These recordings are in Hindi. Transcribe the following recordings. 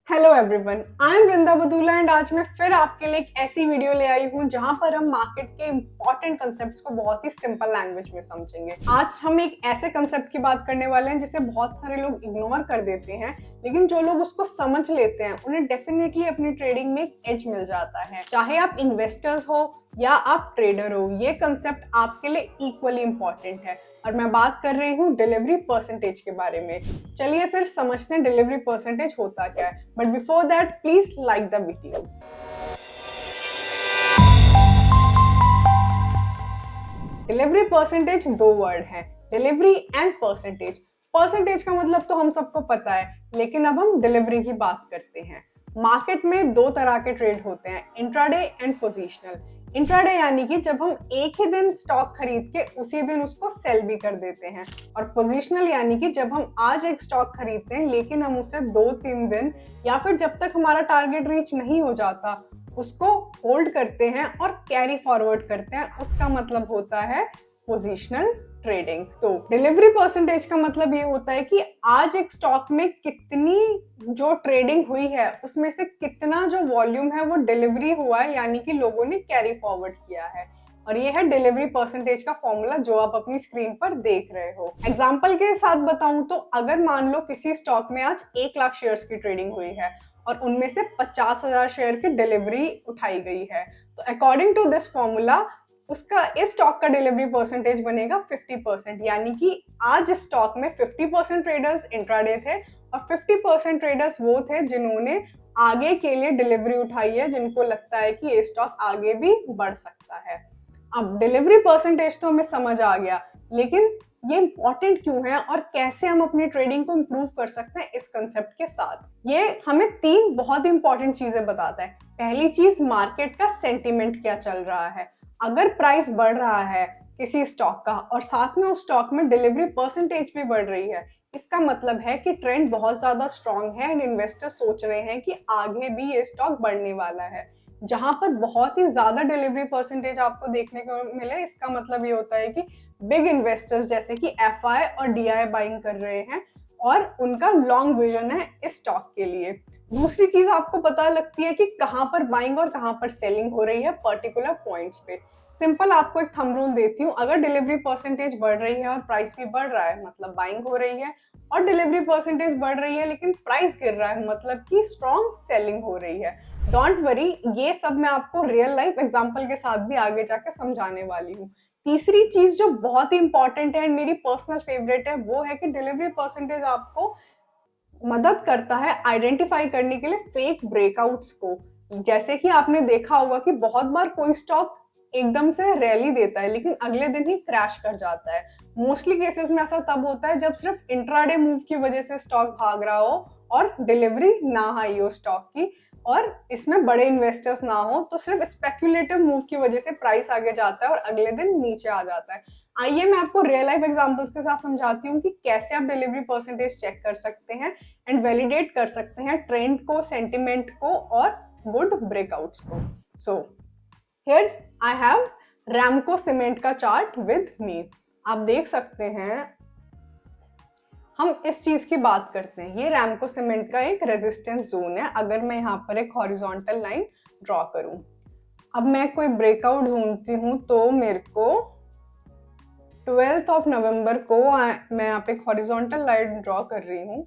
Hello everyone, I am Vrinda Badola and आज मैं फिर आपके लिए एक ऐसी वीडियो ले आई हूँ जहां पर हम मार्केट के इंपॉर्टेंट कंसेप्ट्स को बहुत ही सिंपल लैंग्वेज में समझेंगे। आज हम एक ऐसे कंसेप्ट की बात करने वाले हैं जिसे बहुत सारे लोग इग्नोर कर देते हैं, लेकिन जो लोग उसको समझ लेते हैं उन्हें डेफिनेटली अपनी ट्रेडिंग में एक एज मिल जाता है। चाहे आप इन्वेस्टर्स हो या आप ट्रेडर हो, ये कंसेप्ट आपके लिए इक्वली इंपॉर्टेंट है और मैं बात कर रही हूँ डिलीवरी परसेंटेज के बारे में। चलिए फिर समझते हैं डिलीवरी परसेंटेज होता क्या है, but before that please like the video. Delivery percentage दो वर्ड हैं, डिलीवरी एंड परसेंटेज। परसेंटेज का मतलब तो हम सबको पता है, लेकिन अब हम डिलीवरी की बात करते हैं। मार्केट में दो तरह के ट्रेड होते हैं, इंट्राडे एंड पोजिशनल। इंट्राडे यानी कि जब हम एक ही दिन स्टॉक खरीद के उसी दिन उसको सेल भी कर देते हैं, और पोजिशनल यानी कि जब हम आज एक स्टॉक खरीदते हैं लेकिन हम उसे 2-3 दिन या फिर जब तक हमारा टारगेट रीच नहीं हो जाता उसको होल्ड करते हैं और कैरी फॉरवर्ड करते हैं। उसका मतलब होता है पोजिशनल ट्रेडिंग। तो डिलीवरी परसेंटेज का मतलब ये होता है कि आज एक स्टॉक में कितनी जो ट्रेडिंग हुई है उसमें से कितना जो वॉल्यूम है वो डिलीवरी हुआ है, यानी कि लोगों ने कैरी फॉरवर्ड किया है। और ये है डिलीवरी परसेंटेज का फॉर्मूला जो आप अपनी स्क्रीन पर देख रहे हो। एग्जांपल के साथ बताऊं तो अगर मान लो किसी स्टॉक में आज 1 लाख शेयर्स की ट्रेडिंग हुई है और उनमें से 50,000 शेयर की डिलीवरी उठाई गई है, तो अकॉर्डिंग टू दिस फॉर्मूला उसका इस स्टॉक का डिलीवरी परसेंटेज बनेगा 50%। यानी कि आज इस स्टॉक में 50% ट्रेडर्स इंट्राडे थे और 50% ट्रेडर्स वो थे जिन्होंने आगे के लिए डिलीवरी उठाई है, जिनको लगता है कि ये स्टॉक आगे भी बढ़ सकता है। अब डिलीवरी परसेंटेज तो हमें समझ आ गया, लेकिन ये इंपॉर्टेंट क्यों है और कैसे हम अपनी ट्रेडिंग को इम्प्रूव कर सकते हैं इस कंसेप्ट के साथ, ये हमें 3 बहुत इंपॉर्टेंट चीजें बताता है। पहली चीज, मार्केट का सेंटीमेंट क्या चल रहा है। अगर प्राइस बढ़ रहा है किसी स्टॉक का और साथ में उस स्टॉक में डिलीवरी परसेंटेज भी बढ़ रही है, इसका मतलब है कि ट्रेंड बहुत ज्यादा स्ट्रांग है एंड इन्वेस्टर सोच रहे हैं कि आगे भी ये स्टॉक बढ़ने वाला है। जहां पर बहुत ही ज्यादा डिलीवरी परसेंटेज आपको देखने को मिले, इसका मतलब ये होता है कि बिग इन्वेस्टर्स जैसे कि एफआई और डीआई बाइंग कर रहे हैं और उनका लॉन्ग विजन है इस स्टॉक के लिए। दूसरी चीज आपको पता लगती है कि कहां पर बाइंग और कहां पर सेलिंग हो रही है पर्टिकुलर पॉइंट्स पे। सिंपल आपको एक थंब रूल देती हूँ, अगर डिलीवरी परसेंटेज बढ़ रही है और प्राइस भी बढ़ रहा है मतलब बाइंग हो रही है, और डिलीवरी परसेंटेज बढ़ रही है लेकिन प्राइस गिर रहा है मतलब कि स्ट्रॉन्ग सेलिंग हो रही है। डोंट वरी, ये सब मैं आपको रियल लाइफ एग्जांपल के साथ भी आगे जाके समझाने वाली हूँ। तीसरी चीज जो बहुत ही इंपॉर्टेंट है, मेरी पर्सनल फेवरेट है, वो है कि डिलीवरी परसेंटेज आपको मदद करता है आइडेंटिफाई करने के लिए फेक ब्रेकआउट्स को। जैसे कि आपने देखा होगा कि बहुत बार कोई स्टॉक एकदम से रैली देता है लेकिन अगले दिन ही क्रैश कर जाता है। मोस्टली केसेस में ऐसा तब होता है जब सिर्फ इंट्राडे मूव की वजह से स्टॉक भाग रहा हो और डिलीवरी ना आई हो स्टॉक की, और इसमें बड़े इन्वेस्टर्स ना हो, तो सिर्फ स्पेक्युलेटिव मूव की वजह से प्राइस आगे जाता है और अगले दिन नीचे आ जाता है। आइए मैं आपको रियल लाइफ एग्जांपल्स के साथ समझाती हूँ कि कैसे आप डिलीवरी परसेंटेज चेक कर सकते हैं एंड वैलिडेट कर सकते हैं ट्रेंड को, सेंटिमेंट को और गुड ब्रेकआउट्स को। So here I have Ramco cement का चार्ट विद मी। आप देख सकते हैं, हम इस चीज की बात करते हैं, ये रैमको सीमेंट का एक रेजिस्टेंस जोन है। अगर मैं यहाँ पर एक हॉरिजॉन्टल लाइन ड्रॉ करूं, अब मैं कोई ब्रेकआउट ढूंढती हूँ तो मेरे को 12 नवंबर को मैं यहाँ पे एक हॉरिजॉन्टल लाइन ड्रॉ कर रही हूँ।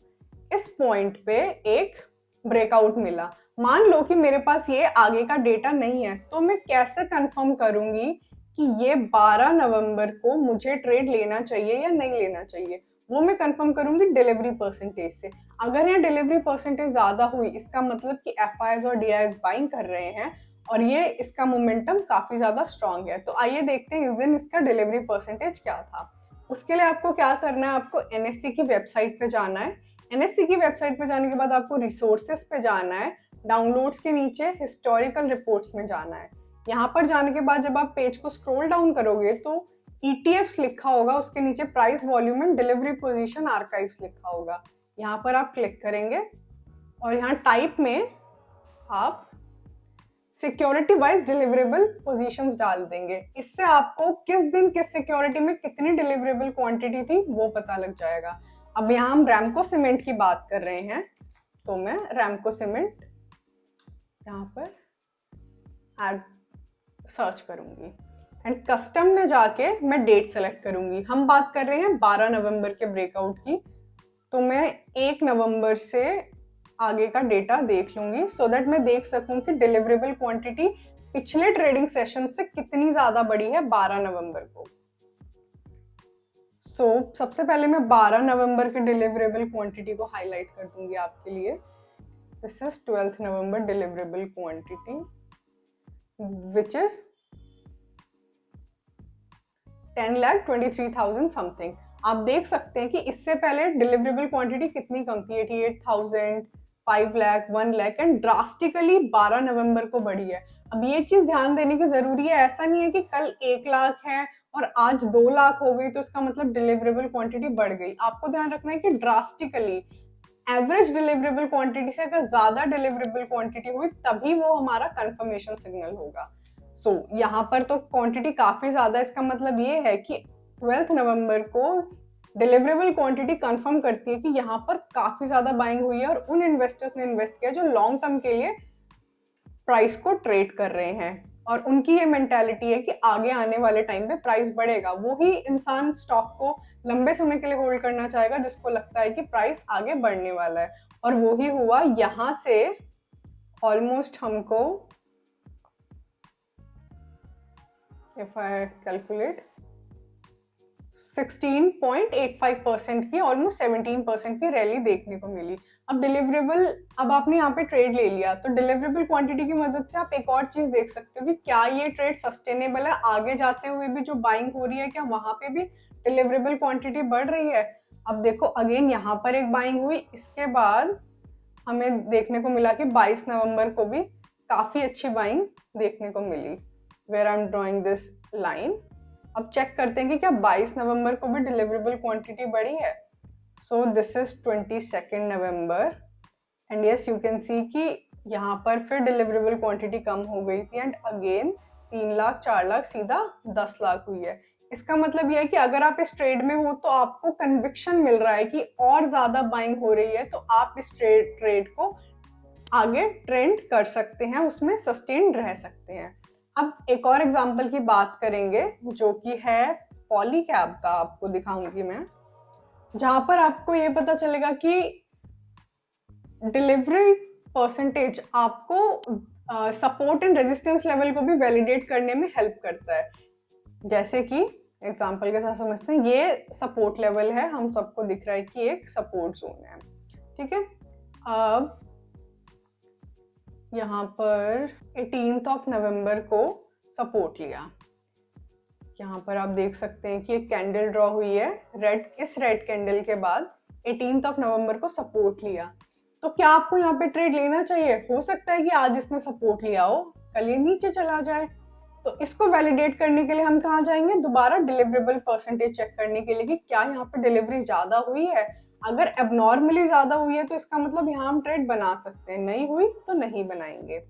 इस पॉइंट पे एक ब्रेकआउट मिला। मान लो कि मेरे पास ये आगे का डेटा नहीं है, तो मैं कैसे कंफर्म करूंगी कि ये 12 नवंबर को मुझे ट्रेड लेना चाहिए या नहीं लेना चाहिए। वो मैं कंफर्म करूंगी डिलीवरी परसेंटेज से। अगर यहाँ डिलीवरी परसेंटेज ज्यादा हुई, इसका मतलब कि एफआईज और डीआईज बाइंग कर रहे हैं और ये इसका मोमेंटम काफी ज्यादा स्ट्रांग है। तो आइए देखते हैं इस दिन इसका डिलीवरी परसेंटेज क्या था। उसके लिए आपको क्या करना है, आपको एनएससी की वेबसाइट पे जाना है। एनएससी की वेबसाइट पे जाने के बाद आपको रिसोर्सेस पे जाना है, डाउनलोड्स के नीचे हिस्टोरिकल रिपोर्ट्स में जाना है। यहाँ पर जाने के बाद जब आप पेज को स्क्रॉल डाउन करोगे तो ETFs लिखा होगा, उसके नीचे price, volume and delivery position archives लिखा होगा। यहाँ पर आप क्लिक करेंगे और यहाँ टाइप में आप सिक्योरिटी वाइज डिलीवरेबल पोजीशंस डाल देंगे। इससे आपको किस दिन किस सिक्योरिटी में कितनी डिलीवरेबल क्वांटिटी थी वो पता लग जाएगा। अब यहाँ हम रैमको सीमेंट की बात कर रहे हैं। तो मैं रैमको सीमेंट यहाँ पर ऐड सर्च करूंगी एंड कस्टम में जाके मैं डेट सेलेक्ट करूंगी। हम बात कर रहे हैं 12 नवंबर के ब्रेकआउट की, तो मैं 1 नवंबर से आगे का डेटा देख लूंगी सो दैट मैं देख सकूं कि डिलीवरेबल क्वांटिटी पिछले ट्रेडिंग सेशन से कितनी ज्यादा बढ़ी है 12 नवंबर को। सबसे पहले मैं 12 नवंबर के डिलीवरेबल क्वांटिटी को हाईलाइट कर दूंगी आपके लिए। This is 12th November deliverable quantity which is 10,23,000 something. आप देख सकते हैं कि इससे पहले डिलीवरेबल क्वांटिटी कितनी कम थी, 88,000, 5 लाख, 1 लाख एंड ड्रास्टिकली 12 नवंबर को बढ़ी है। अब ये चीज ध्यान देने की जरूरी है, ऐसा नहीं है कि कल 1 लाख है और आज 2 लाख हो गई तो इसका मतलब डिलीवरेबल क्वांटिटी बढ़ गई। आपको ध्यान रखना है कि ड्रास्टिकली एवरेज डिलीवरेबल क्वांटिटी से अगर ज्यादा डिलीवरेबल क्वांटिटी हुई तभी वो हमारा कंफर्मेशन सिग्नल होगा। यहाँ पर तो क्वांटिटी काफी ज्यादा, इसका मतलब ये है कि 12th नवंबर को डिलीवरेबल क्वांटिटी कंफर्म करती है कि यहाँ पर काफी ज्यादा बाइंग हुई है और उन इन्वेस्टर्स ने इन्वेस्ट किया जो लॉन्ग टर्म के लिए प्राइस को ट्रेड कर रहे हैं और उनकी ये मेंटालिटी है कि आगे आने वाले टाइम पे प्राइस बढ़ेगा। वो ही इंसान स्टॉक को लंबे समय के लिए होल्ड करना चाहेगा जिसको लगता है कि प्राइस आगे बढ़ने वाला है, और वो ही हुआ। यहाँ से ऑलमोस्ट हमको, इफ आई कैलकुलेट, 16.85% की, ऑलमोस्ट 17% की रैली देखने को मिली। अब आपने यहाँ पे ट्रेड ले लिया तो डिलीवरेबल क्वांटिटी की मदद से आप एक और चीज देख सकते हो कि क्या ये ट्रेड सस्टेनेबल है, आगे जाते हुए भी जो बाइंग हो रही है क्या वहां पे भी डिलीवरेबल क्वांटिटी बढ़ रही है। अब देखो अगेन यहाँ पर एक बाइंग हुई, इसके बाद हमें देखने को मिला कि 22 नवंबर को भी काफी अच्छी बाइंग देखने को मिली, where I am drawing this line. अब चेक करते हैं कि क्या 22 नवंबर को भी डिलीवरेबल क्वांटिटी बढ़ी है। So this is 22nd November and yes you can see कि यहाँ पर फिर डिलीवरेबल क्वांटिटी कम हो गई थी एंड अगेन 3 लाख, 4 लाख, सीधा 10 लाख हुई है। इसका मतलब यह है कि अगर आप इस ट्रेड में हो तो आपको कन्विक्शन मिल रहा है कि और ज्यादा बाइंग हो रही है, तो आप इस ट्रेड को आगे ट्रेंड कर सकते हैं, उसमें सस्टेन रह सकते हैं। अब एक और एग्जांपल की बात करेंगे जो कि है पॉलीकैब का, आपको दिखाऊंगी मैं, जहां पर आपको ये पता चलेगा कि डिलीवरी परसेंटेज आपको सपोर्ट एंड रेजिस्टेंस लेवल को भी वैलिडेट करने में हेल्प करता है। जैसे कि एग्जांपल के साथ समझते हैं, ये सपोर्ट लेवल है, हम सबको दिख रहा है कि एक सपोर्ट जोन है, ठीक है। अब यहाँ पर 18th नवंबर को सपोर्ट लिया, यहाँ पर आप देख सकते हैं कि एक कैंडल ड्रॉ हुई है रेड, इस रेड कैंडल के बाद 18th नवंबर को सपोर्ट लिया। तो क्या आपको यहाँ पे ट्रेड लेना चाहिए? हो सकता है कि आज इसने सपोर्ट लिया हो, कल ये नीचे चला जाए। तो इसको वैलिडेट करने के लिए हम कहाँ जाएंगे? दोबारा डिलीवरेबल परसेंटेज चेक करने के लिए कि क्या यहाँ पे डिलीवरी ज्यादा हुई है। अगर एबनॉर्मली ज्यादा हुई है तो इसका मतलब यहाँ हम ट्रेड बना सकते हैं, नहीं हुई तो नहीं बनाएंगे।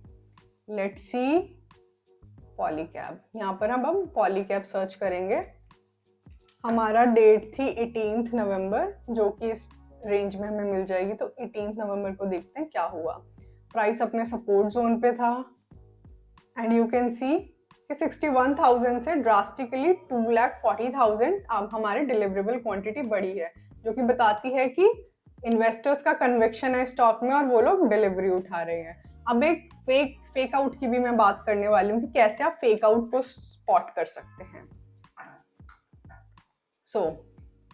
लेट्स सी पॉलीकैब, यहाँ पर हम पॉलीकैब सर्च करेंगे। हमारा डेट थी 18th नवंबर, जो कि इस रेंज में हमें मिल जाएगी। तो 18th नवंबर को देखते हैं क्या हुआ। प्राइस अपने सपोर्ट जोन पे था एंड यू कैन सी कि 61,000 से ड्रास्टिकली 2,40,000 अब हमारी डिलीवरेबल क्वांटिटी बढ़ी है, जो कि बताती है कि इन्वेस्टर्स का कन्विक्शन है स्टॉक में और वो लोग डिलीवरी उठा रहे हैं। अब एक फेक आउट की भी मैं बात करने वाली हूँ कि कैसे आप फेक आउट को स्पॉट कर सकते हैं।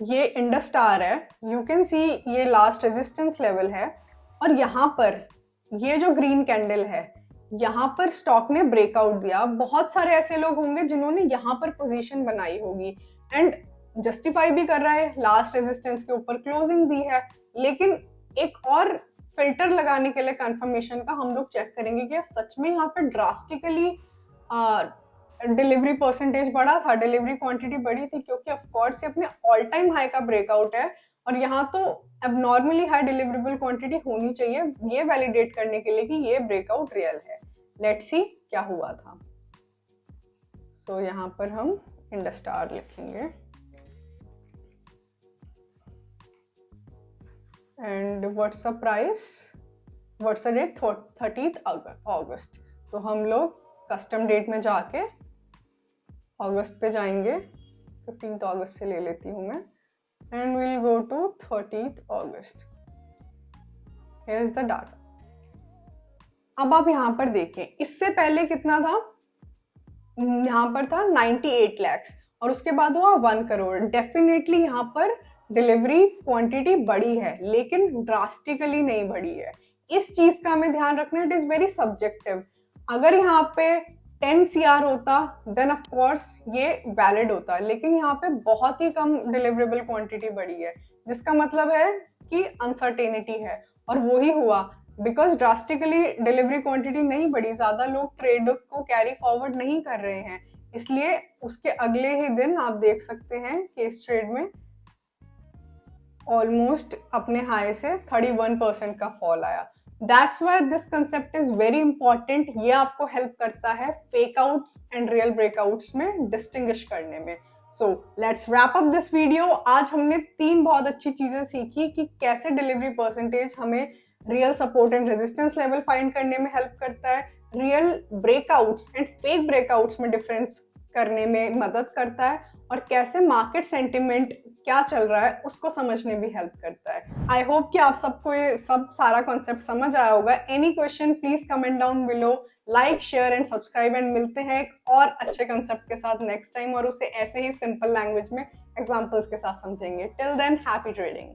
ये इंडस स्टार है, यू कैन सी ये लास्ट रेजिस्टेंस लेवल है, और यहाँ पर ये जो ग्रीन कैंडल है, यहाँ पर स्टॉक ने ब्रेकआउट दिया। बहुत सारे ऐसे लोग होंगे जिन्होंने यहाँ पर पोजीशन बनाई होगी एंड जस्टिफाई भी कर रहा है, लास्ट रेजिस्टेंस के ऊपर क्लोजिंग दी है। लेकिन एक और फिल्टर लगाने के लिए कंफर्मेशन का हम लोग चेक करेंगे कि सच में यहाँ पे ड्रास्टिकली डिलीवरी परसेंटेज बढ़ा था, डिलीवरी क्वांटिटी बढ़ी थी, क्योंकि ऑफ कोर्स ये अपने ऑल टाइम हाई का ब्रेकआउट है और यहाँ तो एबनॉर्मली हाई डिलीवरेबल क्वांटिटी होनी चाहिए ये वैलिडेट करने के लिए कि ये ब्रेकआउट रियल है। लेट्स सी क्या हुआ था। यहाँ पर हम इंडस स्टार लिखेंगे and what's the price what's the date, 30th August. तो हम लोग कस्टम डेट में जाके अगस्त पे जाएंगे, 15th अगस्त से ले लेती हूँ मैं, and will go to 30th August. Here is the data. अब आप यहाँ पर देखें, इससे पहले कितना था, यहाँ पर था 98 lakhs और उसके बाद हुआ 1 करोड़। डेफिनेटली यहाँ पर डिलीवरी क्वांटिटी बढ़ी है, लेकिन ड्रास्टिकली नहीं बढ़ी है। इस चीज का हमें ध्यान रखना, इट इज वेरी सब्जेक्टिव। अगर यहाँ पे 10 CR होता देन ऑफ कोर्स ये वैलिड होता, लेकिन यहाँ पे बहुत ही कम डिलीवरेबल क्वांटिटी बढ़ी है, जिसका मतलब है कि अनसर्टेनिटी है। और वो ही हुआ, बिकॉज ड्रास्टिकली डिलीवरी क्वांटिटी नहीं बढ़ी, ज्यादा लोग ट्रेड को कैरी फॉरवर्ड नहीं कर रहे हैं, इसलिए उसके अगले ही दिन आप देख सकते हैं कि इस ट्रेड में ऑलमोस्ट अपने हाई से 31% का फॉल आया। That's why this concept is very important. ये आपको हेल्प करता है fake outs and real breakouts में डिस्टिंग्विश करने में। So let's wrap up this video. आज हमने 3 बहुत अच्छी चीजें सीखी कि कैसे डिलीवरी परसेंटेज हमें real support and resistance level find करने में हेल्प करता है, real breakouts and fake breakouts में डिफरेंस करने में मदद करता है, और कैसे मार्केट सेंटिमेंट क्या चल रहा है उसको समझने भी हेल्प करता है। आई होप कि आप सबको ये सब सारा कॉन्सेप्ट समझ आया होगा। Any question please comment down below, like share and subscribe, and मिलते हैं एक और अच्छे कंसेप्ट के साथ नेक्स्ट टाइम, और उसे ऐसे ही सिंपल लैंग्वेज में एग्जांपल्स के साथ समझेंगे। Till then, happy trading.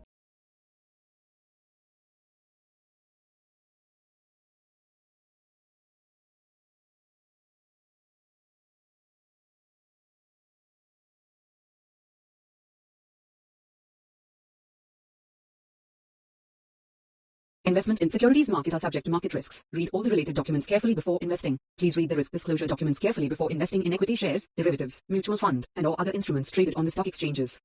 Investment in securities market are subject to market risks. Read all the related documents carefully before investing. Please read the risk disclosure documents carefully before investing in equity shares, derivatives, mutual fund, and or other instruments traded on the stock exchanges.